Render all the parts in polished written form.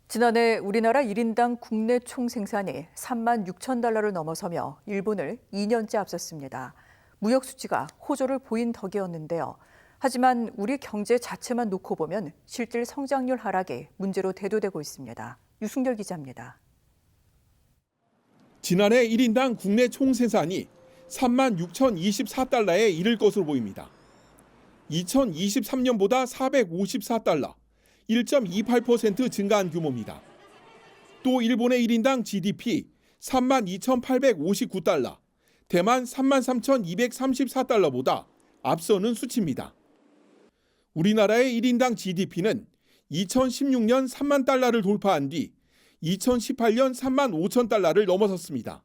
지난해 우리나라 1인당 국내 총생산이 3만 6천 달러를 넘어서며 일본을 2년째 앞섰습니다. 무역 수지가 호조를 보인 덕이었는데요. 하지만 우리 경제 자체만 놓고 보면 실질 성장률 하락이 문제로 대두되고 있습니다. 유승열 기자입니다. 지난해 1인당 국내 총생산이 3만 6,024달러에 이를 것으로 보입니다. 2023년보다 454달러, 1.28% 증가한 규모입니다. 또 일본의 1인당 GDP 3만 2,859달러, 대만 3만 3,234달러보다 앞서는 수치입니다. 우리나라의 1인당 GDP는 2016년 3만 달러를 돌파한 뒤 2018년 3만 5천 달러를 넘어섰습니다.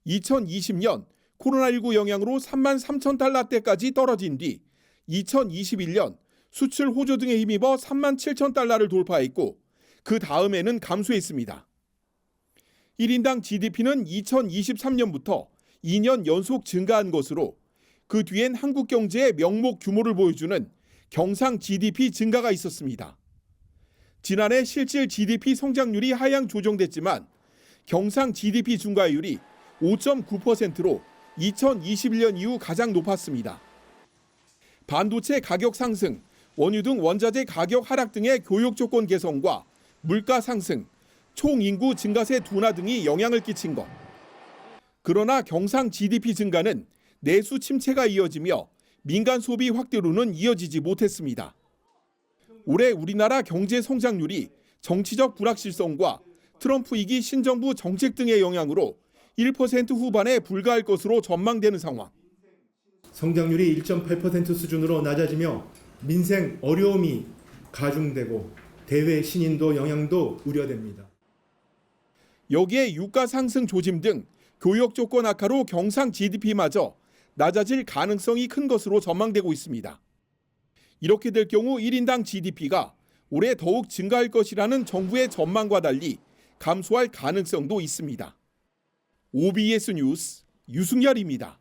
2020년 코로나19 영향으로 3만 3천 달러대까지 떨어진 뒤 2021년 수출 호조 등에 힘입어 3만 7천 달러를 돌파했고 그 다음에는 감소했습니다. 1인당 GDP는 2023년부터 2년 연속 증가한 것으로 그 뒤엔 한국 경제의 명목 규모를 보여주는 경상 GDP 증가가 있었습니다. 지난해 실질 GDP 성장률이 하향 조정됐지만 경상 GDP 증가율이 5.9%로 2021년 이후 가장 높았습니다. 반도체 가격 상승, 원유 등 원자재 가격 하락 등의 교육 조건 개선과 물가 상승, 총인구 증가세 둔화 등이 영향을 끼친 것. 그러나 경상 GDP 증가는 내수 침체가 이어지며 민간 소비 확대로는 이어지지 못했습니다. 올해 우리나라 경제 성장률이 정치적 불확실성과 트럼프 2기 신정부 정책 등의 영향으로 1% 후반에 불과할 것으로 전망되는 상황. 성장률이 1.8% 수준으로 낮아지며 민생 어려움이 가중되고 대외 신인도 영향도 우려됩니다. 여기에 유가 상승 조짐 등 교역 조건 악화로 경상 GDP마저 낮아질 가능성이 큰 것으로 전망되고 있습니다. 이렇게 될 경우 1인당 GDP가 올해 더욱 증가할 것이라는 정부의 전망과 달리 감소할 가능성도 있습니다. OBS 뉴스 유승열입니다.